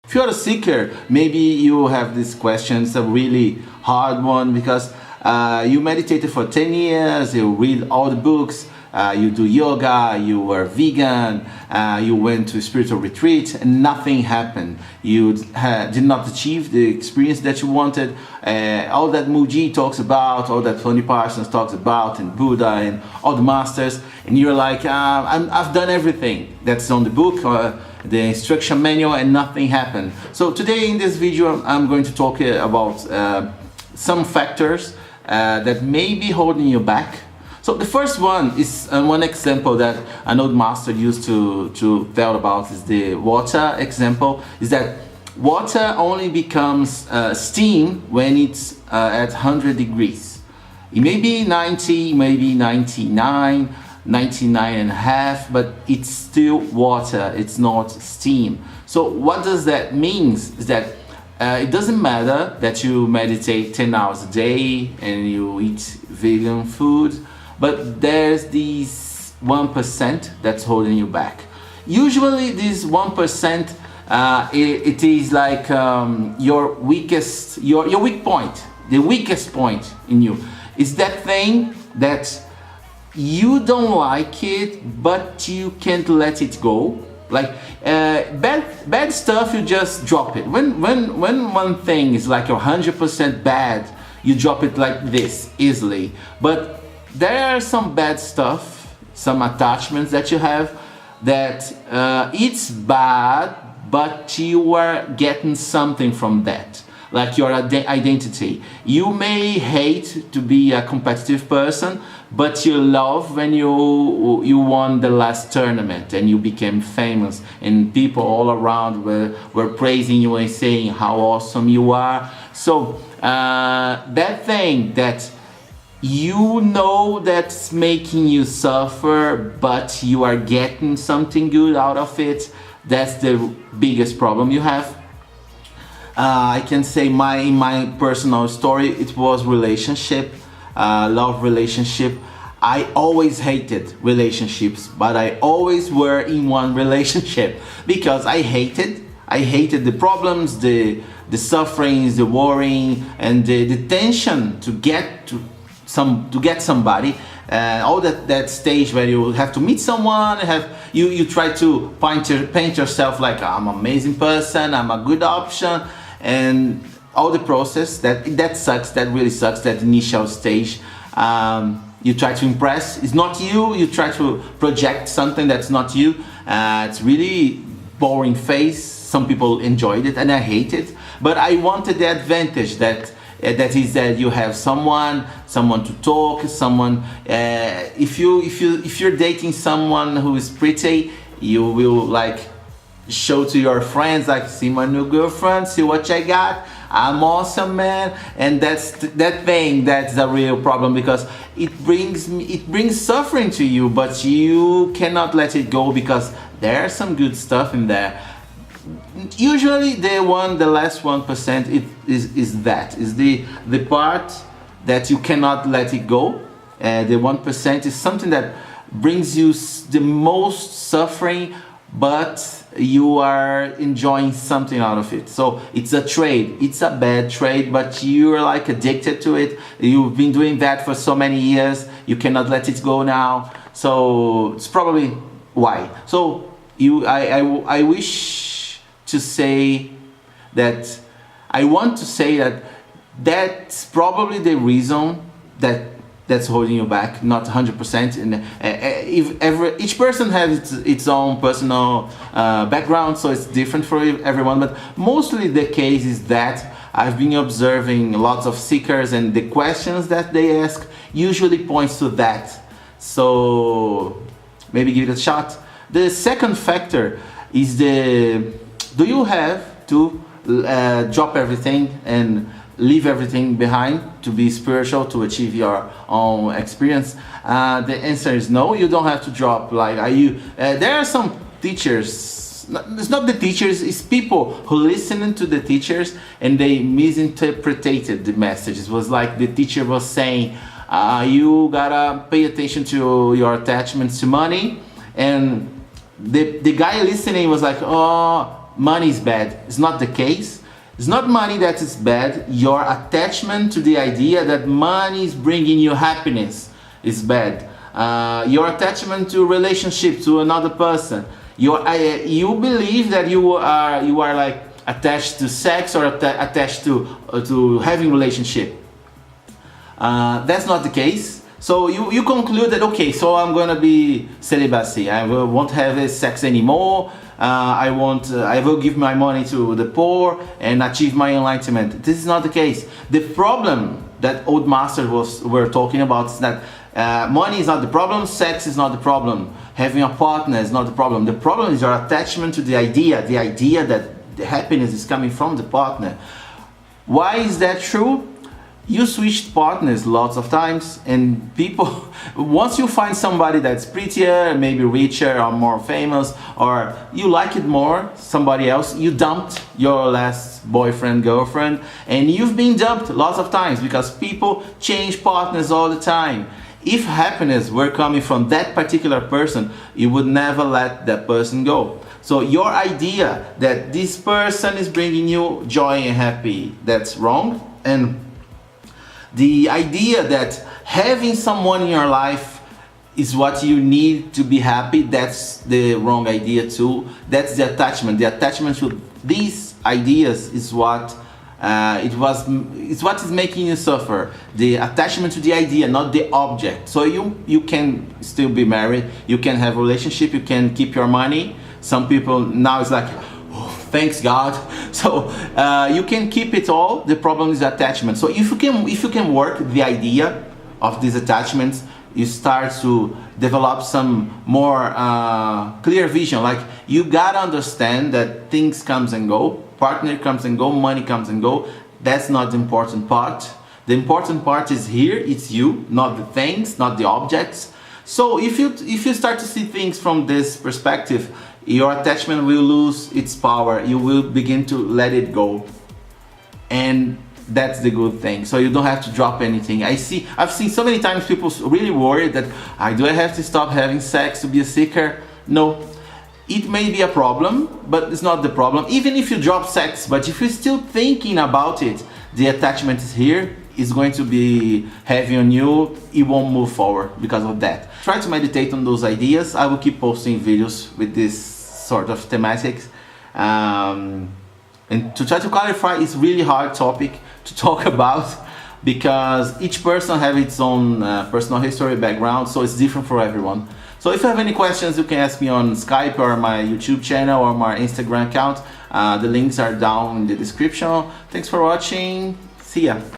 If you're a seeker, maybe you have this question. It's a really hard one because you meditated for 10 years, you read all the books, you do yoga, you were vegan, you went to a spiritual retreat and nothing happened. You did not achieve the experience that you wanted. All that mooji talks about, all that Tony Parsons talks about, and Buddha and all the masters, and you're like, I've done everything that's on the book, the instruction manual, and nothing happened. So today in this video I'm going to talk about some factors that may be holding you back. So the first one is one example that an old master used to tell about is the water example, is that water only becomes steam when it's at 100 degrees. It may be 90, maybe 99, 99 and a half, but it's still water, it's not steam. So what does that mean? Is that it doesn't matter that you meditate 10 hours a day and you eat vegan food, but there's this 1% that's holding you back. Usually this 1%, it is like your weakest, your weak point, the weakest point in you. It's that thing that you don't like it, but you can't let it go. Like bad stuff, you just drop it. When one thing is like 100% bad, you drop it like this easily. But there are some bad stuff, some attachments that you have that it's bad, but you are getting something from that, like your identity. You may hate to be a competitive person, but you love when you won the last tournament and you became famous and people all around were praising you and saying how awesome you are. So that thing that you know that's making you suffer, but you are getting something good out of it, that's the biggest problem you have. I can say my personal story, it was relationship, love relationship. I always hated relationships, but I always were in one relationship because I hated the problems, the sufferings, the worrying, and the tension to get somebody, all that stage where you have to meet someone, you try to paint yourself like I'm an amazing person, I'm a good option, and all the process that sucks, that really sucks, that initial stage. You try to impress, it's not you, you try to project something that's not you. It's really boring phase. Some people enjoyed it and I hate it, but I wanted the advantage that is that you have someone to talk, someone. If you're dating someone who is pretty, you will like show to your friends, like, see my new girlfriend, see what I got, I'm awesome, man. And that's a real problem because it brings suffering to you, but you cannot let it go because there's some good stuff in there. Usually the last 1% is the part that you cannot let it go. The 1% is something that brings you the most suffering, but you are enjoying something out of it. So it's a trade, it's a bad trade, but you're like addicted to it. You've been doing that for so many years, you cannot let it go now. So it's probably why. So I wish to say that, I want to say that that's probably the reason that's holding you back, not 100%. And each person has its own personal background, so it's different for everyone. But mostly the case is that I've been observing lots of seekers, and the questions that they ask usually points to that. So maybe give it a shot. The second factor is do you have to drop everything and leave everything behind to be spiritual, to achieve your own experience? The answer is no. You don't have to drop. Like, there are some teachers, it's not the teachers, it's people who listen to the teachers and they misinterpreted the message. It was like the teacher was saying, you gotta pay attention to your attachments to money, and the guy listening was like, oh, money is bad. It's not the case. It's not money that is bad. Your attachment to the idea that money is bringing you happiness is bad. Your attachment to relationship to another person. You believe that you are like attached to sex or attached to having relationship. That's not the case. So you conclude that, okay, so I'm gonna be celibacy. I won't have sex anymore. I will give my money to the poor and achieve my enlightenment. This is not the case. The problem that old masters were talking about is that money is not the problem, sex is not the problem, having a partner is not the problem. The problem is your attachment to the idea that the happiness is coming from the partner. Why is that true? You switched partners lots of times, and people, once you find somebody that's prettier, maybe richer or more famous, or you like it more, somebody else, you dumped your last boyfriend, girlfriend, and you've been dumped lots of times because people change partners all the time. If happiness were coming from that particular person, you would never let that person go. So your idea that this person is bringing you joy and happy, that's wrong. And the idea that having someone in your life is what you need to be happy, that's the wrong idea too. That's the attachment. The attachment to these ideas is what it's what is making you suffer. The attachment to the idea, not the object. So you can still be married, you can have a relationship, you can keep your money. Some people now it's like, thanks God. So you can keep it all. The problem is attachment. So if you can work the idea of these attachments, you start to develop some more clear vision. Like you gotta understand that things comes and go, partner comes and go, money comes and go. That's not the important part. The important part is here. It's you, not the things, not the objects. So if you start to see things from this perspective, your attachment will lose its power. You will begin to let it go, and that's the good thing. So you don't have to drop anything. I've seen so many times people really worried that do I have to stop having sex to be a seeker? No, it may be a problem, but it's not the problem. Even if you drop sex, but if you're still thinking about it, the attachment is here. Is going to be heavy on you. It won't move forward because of that. Try to meditate on those ideas. I will keep posting videos with this sort of thematics, and to try to clarify is really hard topic to talk about because each person have its own personal history background, so it's different for everyone. So if you have any questions, you can ask me on Skype or my YouTube channel or my Instagram account. The links are down in the description. Thanks for watching. See ya.